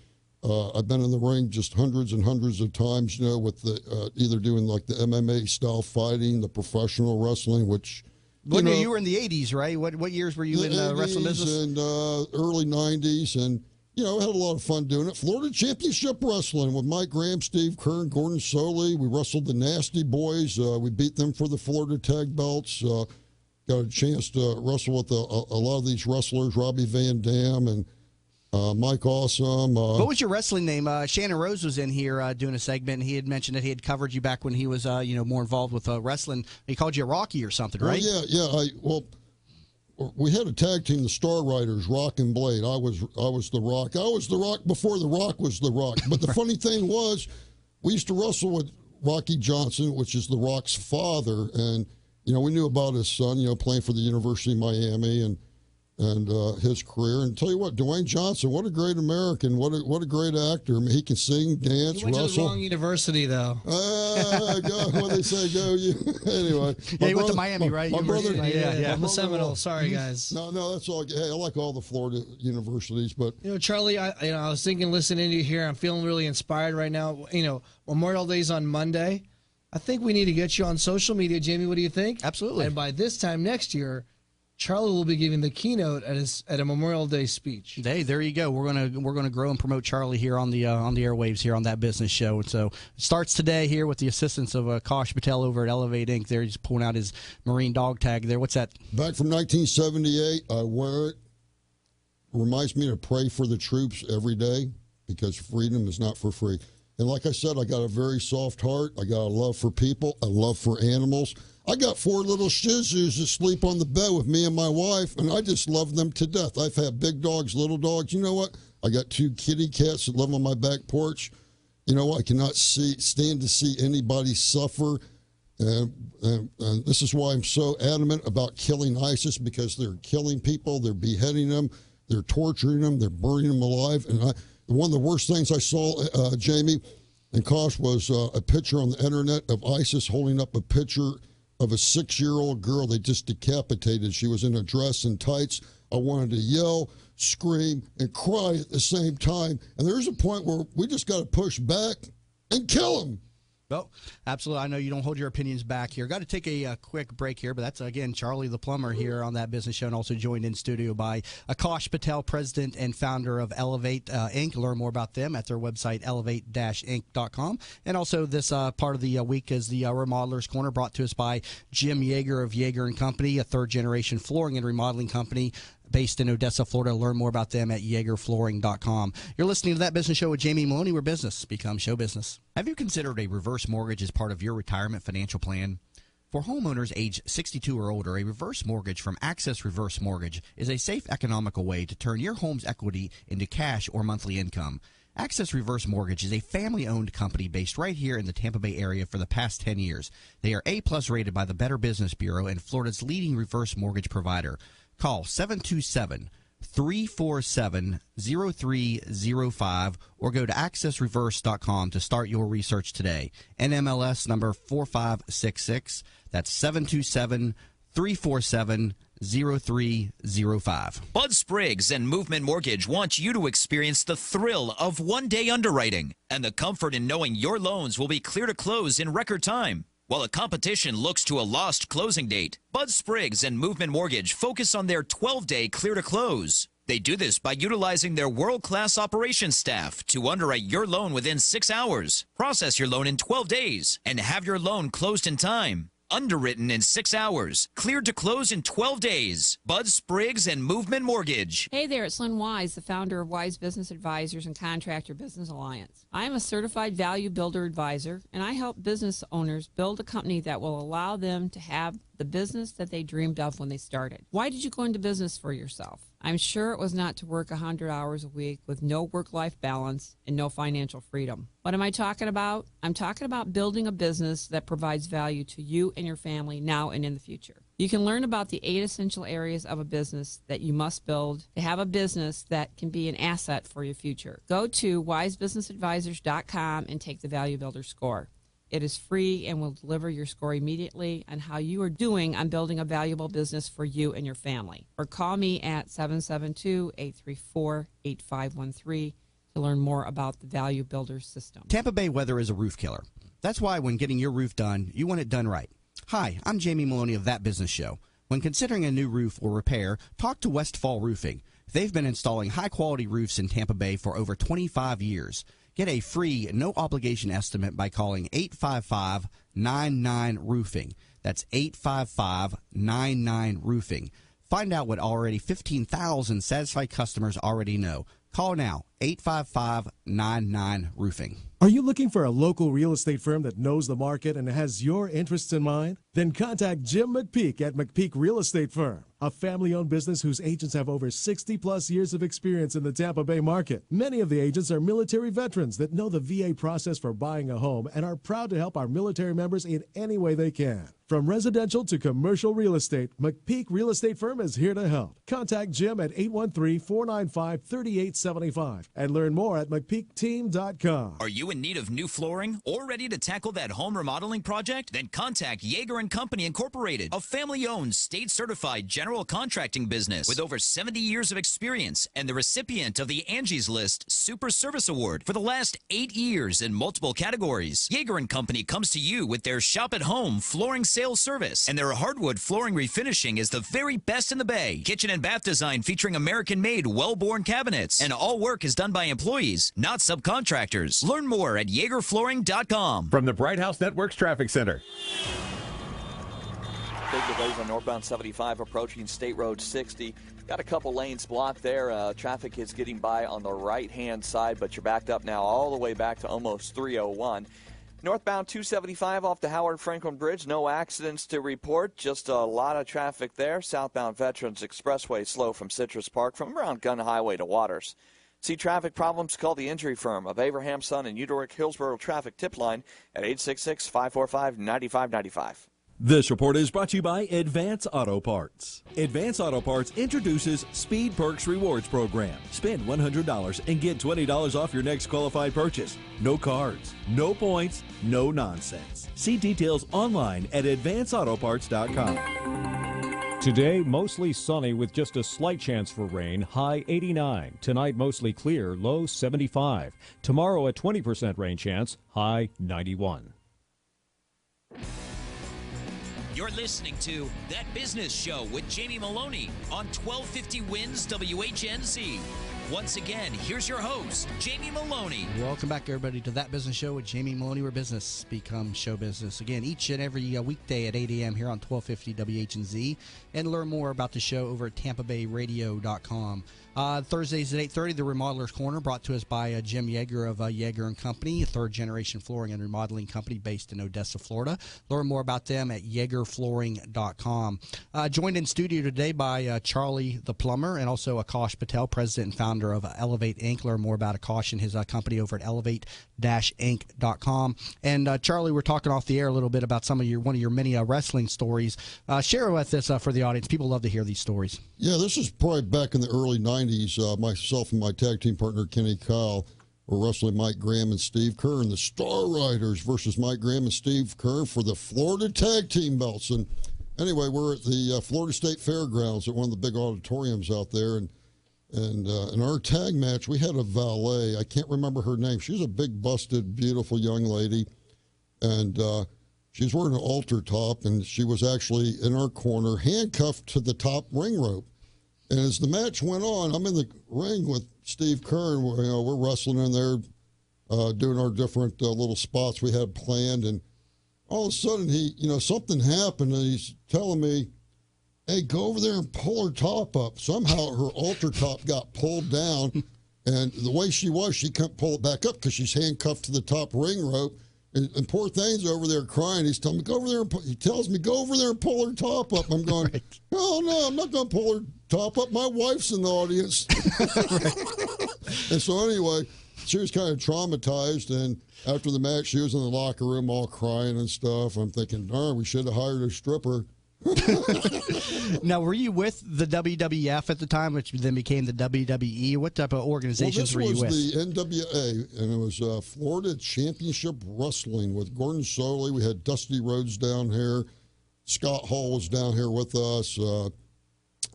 I've been in the ring just hundreds and hundreds of times, with the either doing like the MMA-style fighting, the professional wrestling, which... You were in the 80s, right? What years were you in the wrestling business? And early 90s, and had a lot of fun doing it. Florida Championship Wrestling with Mike Graham, Steve Kern, Gordon Soley. We wrestled the Nasty Boys. We beat them for the Florida tag belts. Got a chance to wrestle with a lot of these wrestlers, Robbie Van Dam and Mike Awesome. What was your wrestling name? Shannon Rose was in here doing a segment, and he had mentioned that he had covered you back when he was, more involved with wrestling. He called you Rocky or something, right? We had a tag team, the Star Riders, Rock and Blade. I was the Rock. I was the Rock before the Rock was the Rock. But the funny thing was, we used to wrestle with Rocky Johnson, which is the Rock's father, and we knew about his son, playing for the University of Miami and his career. And tell you what, Dwayne Johnson, what a great American, what a great actor. I mean, he can sing, dance, he went wrestle. to the wrong university, though. What they say, go you. Anyway. Yeah, he went to Miami, right? My brother. Yeah. I'm a Seminole. Sorry, guys. No, that's all. Hey, I like all the Florida universities, but Charlie, I was thinking, listening to you here, I'm feeling really inspired right now. Memorial Day's on Monday. I think we need to get you on social media, Jamie. What do you think? Absolutely. And by this time next year, Charlie will be giving the keynote at a Memorial Day speech. Hey, there you go. We're gonna grow and promote Charlie here on the airwaves here on That Business Show. And so it starts today here with the assistance of Kosh Patel over at Elevate Inc. There, he's pulling out his Marine dog tag there. What's that? Back from 1978, I wear it. Reminds me to pray for the troops every day because freedom is not for free. And like I said, I got a very soft heart. I got a love for people, a love for animals. I got 4 little Shih Tzus that sleep on the bed with me and my wife, and I just love them to death. I've had big dogs, little dogs. You know what? I got 2 kitty cats that live on my back porch. You know what? I cannot stand to see anybody suffer. And this is why I'm so adamant about killing ISIS, because they're killing people, they're beheading them, they're torturing them, they're burning them alive. And one of the worst things I saw, Jamie and Kosh, was a picture on the internet of ISIS holding up a picture of a 6-year-old girl they just decapitated. She was in a dress and tights. I wanted to yell, scream, and cry at the same time. And there's a point where we just got to push back and kill them. Well, absolutely. I know you don't hold your opinions back here. Got to take a quick break here, but that's, again, Charlie the Plumber here on That Business Show, and also joined in studio by Akash Patel, president and founder of Elevate Inc. Learn more about them at their website, elevate-inc.com. And also this part of the week is the Remodeler's Corner, brought to us by Jim Yeager of Yeager & Company, a third-generation flooring and remodeling company based in Odessa, Florida. Learn more about them at YeagerFlooring.com. You're listening to That Business Show with Jamie Maloney, where business becomes show business. Have you considered a reverse mortgage as part of your retirement financial plan? For homeowners age 62 or older, a reverse mortgage from Access Reverse Mortgage is a safe, economical way to turn your home's equity into cash or monthly income. Access Reverse Mortgage is a family-owned company based right here in the Tampa Bay area for the past 10 years. They are A-plus rated by the Better Business Bureau and Florida's leading reverse mortgage provider. Call 727-347-0305 or go to accessreverse.com to start your research today. NMLS number 4566. That's 727-347-0305. Bud Spriggs and Movement Mortgage want you to experience the thrill of one-day underwriting and the comfort in knowing your loans will be clear to close in record time. While the competition looks to a lost closing date, Bud Spriggs and Movement Mortgage focus on their 12-day clear to close. They do this by utilizing their world-class operations staff to underwrite your loan within 6 hours, process your loan in 12 days, and have your loan closed in time. Underwritten in 6 hours, cleared to close in 12 days. Bud Spriggs and Movement Mortgage. Hey there, it's Lynn Wise, the founder of Wise Business Advisors and Contractor Business Alliance. I am a certified value builder advisor, and I help business owners build a company that will allow them to have the business that they dreamed of when they started. Why did you go into business for yourself? I'm sure it was not to work 100 hours a week with no work-life balance and no financial freedom. What am I talking about? I'm talking about building a business that provides value to you and your family now and in the future. You can learn about the 8 essential areas of a business that you must build to have a business that can be an asset for your future. Go to wisebusinessadvisors.com and take the Value Builder score. It is free and will deliver your score immediately on how you are doing on building a valuable business for you and your family. Or call me at 772-834-8513 to learn more about the Value Builder system. Tampa Bay weather is a roof killer. That's why when getting your roof done, you want it done right. Hi, I'm Jamie Maloney of That Business Show. When considering a new roof or repair, talk to Westfall Roofing. They've been installing high-quality roofs in Tampa Bay for over 25 years. Get a free, no-obligation estimate by calling 855-99-ROOFING. That's 855-99-ROOFING. Find out what already 15,000 satisfied customers already know. Call now, 855-99-ROOFING. Are you looking for a local real estate firm that knows the market and has your interests in mind? Then contact Jim McPeak at McPeak Real Estate Firm, a family-owned business whose agents have over 60-plus years of experience in the Tampa Bay market. Many of the agents are military veterans that know the VA process for buying a home and are proud to help our military members in any way they can. From residential to commercial real estate, McPeak Real Estate Firm is here to help. Contact Jim at 813-495-3875 and learn more at McPeakTeam.com. Are you in need of new flooring or ready to tackle that home remodeling project? Then contact Yeager & Company Incorporated, a family-owned, state-certified general contracting business with over 70 years of experience and the recipient of the Angie's List Super Service Award for the last 8 years in multiple categories. Yeager & Company comes to you with their shop-at-home flooring sales service, and their hardwood flooring refinishing is the very best in the Bay. Kitchen and bath design featuring American-made, well-born cabinets, and all work is done by employees, not subcontractors. Learn more at YeagerFlooring.com. From the Bright House Networks Traffic Center. Big delays on northbound 75 approaching State Road 60. Got a couple lanes blocked there. Traffic is getting by on the right-hand side, but you're backed up now all the way back to almost 301. Northbound 275 off the Howard Franklin Bridge. No accidents to report, just a lot of traffic there. Southbound Veterans Expressway slow from Citrus Park from around Gun Highway to Waters. See traffic problems? Call the injury firm of Abraham Son and Eudoric Hillsborough Traffic Tip Line at 866-545-9595. This report is brought to you by Advance Auto Parts. Advance Auto Parts introduces Speed Perks Rewards Program. Spend $100 and get $20 off your next qualified purchase. No cards, no points, no nonsense. See details online at advanceautoparts.com. Today, mostly sunny with just a slight chance for rain, high 89. Tonight, mostly clear, low 75. Tomorrow, a 20% rain chance, high 91. You're listening to That Business Show with Jamie Meloni on 1250 Wins WHNZ. Once again, here's your host, Jamie Meloni. Welcome back, everybody, to That Business Show with Jamie Meloni, where business becomes show business. Again, each and every weekday at 8 a.m. here on 1250 WHNZ. And learn more about the show over at TampaBayRadio.com. Thursdays at 8:30, the Remodeler's Corner, brought to us by Jim Yeager of Yeager & Company, a third-generation flooring and remodeling company based in Odessa, Florida. Learn more about them at YeagerFlooring.com. Joined in studio today by Charlie the Plumber and also Akash Patel, president and founder of Elevate Inc. Learn more about Akash and his company over at Elevate-Inc.com. And Charlie, we're talking off the air a little bit about one of your many wrestling stories. Share with us for the audience. People love to hear these stories. Yeah, this is probably back in the early 90s. Myself and my tag team partner, Kenny Kyle, were wrestling Mike Graham and Steve Kerr in the Star Riders versus Mike Graham and Steve Kerr for the Florida tag team belts. And anyway, we're at the Florida State Fairgrounds at one of the big auditoriums out there. And in our tag match, we had a valet. I can't remember her name. She was a big, busted, beautiful young lady. And she was wearing an halter top, and she was actually in our corner, handcuffed to the top ring rope. And as the match went on, I'm in the ring with Steve Kerr, and we're wrestling in there, doing our different little spots we had planned. And all of a sudden, something happened, and he's telling me, "Hey, go over there and pull her top up." Somehow her halter top got pulled down, and the way she couldn't pull it back up because she's handcuffed to the top ring rope. And poor thing's over there crying. He's telling me, "Go over there." He tells me, "Go over there and pull her top up." I'm going, right. "Oh, no, I'm not going to pull her top up. My wife's in the audience." And so anyway, she was kind of traumatized. And after the match, she was in the locker room all crying and stuff. I'm thinking, darn, we should have hired a stripper. Now, were you with the WWF at the time, which then became the WWE? What type of organizations were you with? This was the NWA, and it was Florida Championship Wrestling with Gordon Soley. We had Dusty Rhodes down here. Scott Hall was down here with us. I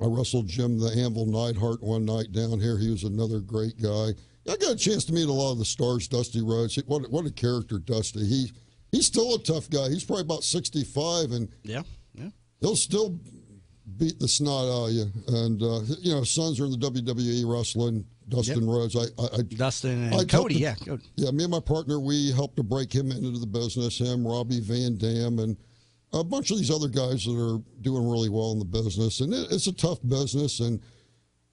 wrestled Jim the Anvil Neidhart one night down here. He was another great guy. I got a chance to meet a lot of the stars. Dusty Rhodes, what a character, Dusty. He's still a tough guy. He's probably about 65, and yeah. He'll still beat the snot out of you. And, sons are in the WWE wrestling. Dustin Rhodes. Dustin and Cody, Yeah, me and my partner, we helped to break him into the business, him, Robbie Van Dam, and a bunch of these other guys that are doing really well in the business. And it's a tough business, and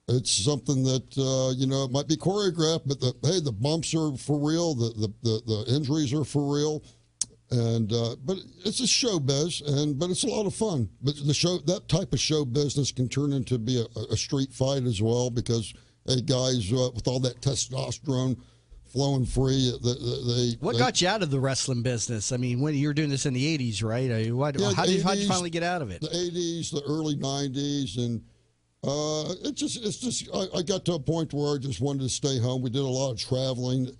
it's something that, it might be choreographed, but the bumps are for real, the injuries are for real. And but it's a showbiz, but it's a lot of fun. But that type of show business can turn into be a street fight as well, because guys with all that testosterone flowing free, What got you out of the wrestling business? I mean, when you were doing this in the 80s, right? How did you finally get out of it? The 80s, the early 90s, and I got to a point where I just wanted to stay home. We did a lot of traveling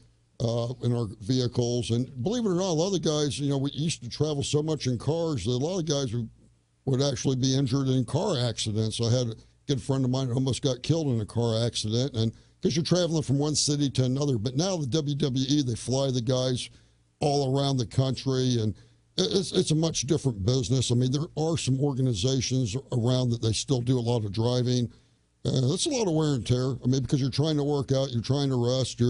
in our vehicles, and believe it or not, a lot of the guys, we used to travel so much in cars that a lot of guys would actually be injured in car accidents. I had a good friend of mine who almost got killed in a car accident, and because you're traveling from one city to another. But now the WWE, they fly the guys all around the country, and it's a much different business. I mean, there are some organizations around that they still do a lot of driving. That's a lot of wear and tear. I mean, because you're trying to work out, you're trying to rest,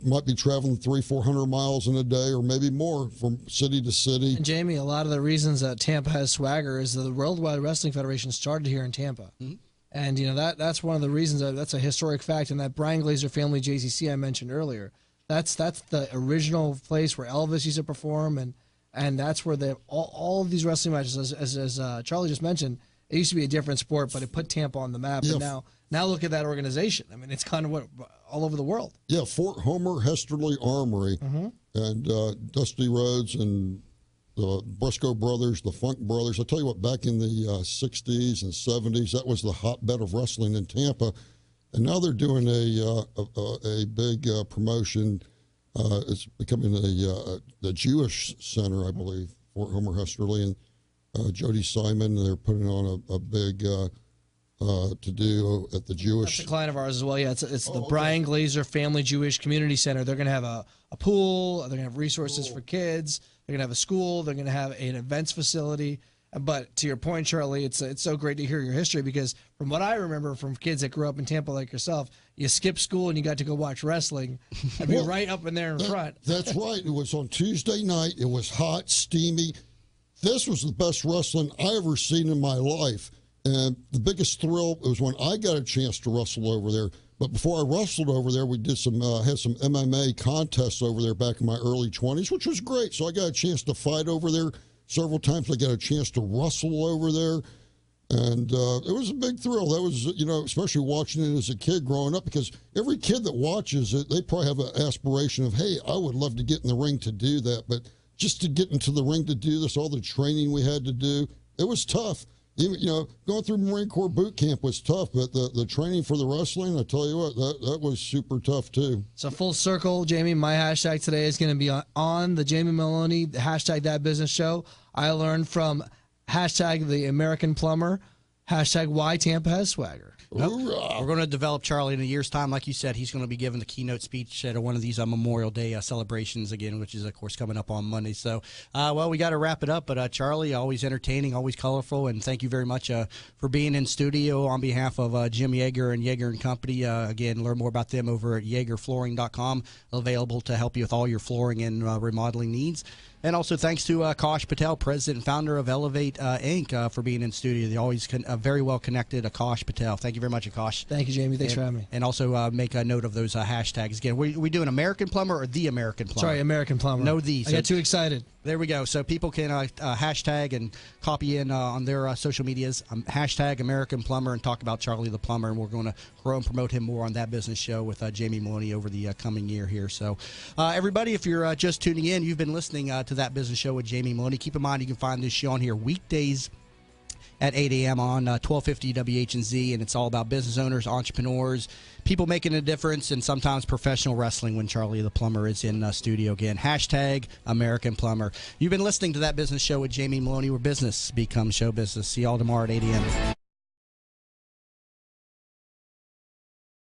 might be traveling 300-400 miles in a day or maybe more from city to city. And Jamie, a lot of the reasons that Tampa has swagger is that the Worldwide Wrestling Federation started here in Tampa. Mm-hmm. And, that's one of the reasons. That's a historic fact. And that Brian Glazer family JCC I mentioned earlier, that's the original place where Elvis used to perform. And that's where all of these wrestling matches, as Charlie just mentioned, it used to be a different sport, but it put Tampa on the map. Yeah. And now look at that organization. I mean, it's kind of all over the world. Yeah, Fort Homer Hesterly Armory, and Dusty Rhodes and the Briscoe brothers, the Funk brothers. I tell you what, back in the 60s and 70s, that was the hotbed of wrestling in Tampa. And now they're doing a big promotion. It's becoming the Jewish Center, I believe, Fort Homer Hesterly, and Jody Simon. They're putting on a big to do at the Jewish. That's a client of ours as well. Yeah, it's the Brian Glazer Family Jewish Community Center. They're going to have a pool. They're going to have resources for kids. They're going to have a school. They're going to have an events facility. But to your point, Charlie, it's so great to hear your history, because from what I remember from kids that grew up in Tampa like yourself, you skipped school and you got to go watch wrestling. I mean, right up in there in front. That's right. It was on Tuesday night. It was hot, steamy. This was the best wrestling I ever seen in my life. And the biggest thrill was when I got a chance to wrestle over there. But before I wrestled over there, we did had some MMA contests over there back in my early 20s, which was great. So I got a chance to fight over there several times. I got a chance to wrestle over there. And it was a big thrill. That was, especially watching it as a kid growing up, because every kid that watches it, they probably have an aspiration of, hey, I would love to get in the ring to do that. But just to get into the ring to do this, all the training we had to do, it was tough. Even, going through Marine Corps boot camp was tough, but the training for the wrestling, I tell you what, that was super tough too. So full circle, Jamie, my hashtag today is going to be on the Jamie Meloni, the hashtag That Business Show. I learned from hashtag The American Plumber, hashtag Why Tampa Has Swagger. We're going to develop Charlie in a year's time. Like you said, he's going to be giving the keynote speech at one of these Memorial Day celebrations again, which is, of course, coming up on Monday. So, we got to wrap it up. But, Charlie, always entertaining, always colorful, and thank you very much for being in studio on behalf of Jim Yeager and Yeager & Company. Again, learn more about them over at YeagerFlooring.com, available to help you with all your flooring and remodeling needs. And also thanks to Akash Patel, president and founder of Elevate Inc., for being in studio. They're always very well connected, Akash Patel. Thank you very much, Akash. Thank you, Jamie. Thanks for having me. And also make a note of those hashtags. Again, we doing American Plumber or The American Plumber? Sorry, American Plumber. No, The. I got too excited. There we go. So people can hashtag and copy in on their social medias, hashtag American Plumber, and talk about Charlie the Plumber. And we're going to grow and promote him more on That Business Show with Jamie Meloni over the coming year here. So everybody, if you're just tuning in, you've been listening to That Business Show with Jamie Meloni. Keep in mind, you can find this show on here weekdays at 8 a.m. on 1250 WHNZ, and it's all about business owners, entrepreneurs, people making a difference, and sometimes professional wrestling when Charlie the Plumber is in studio again. Hashtag American Plumber. You've been listening to That Business Show with Jamie Meloni, where business becomes show business. See you all tomorrow at 8 a.m.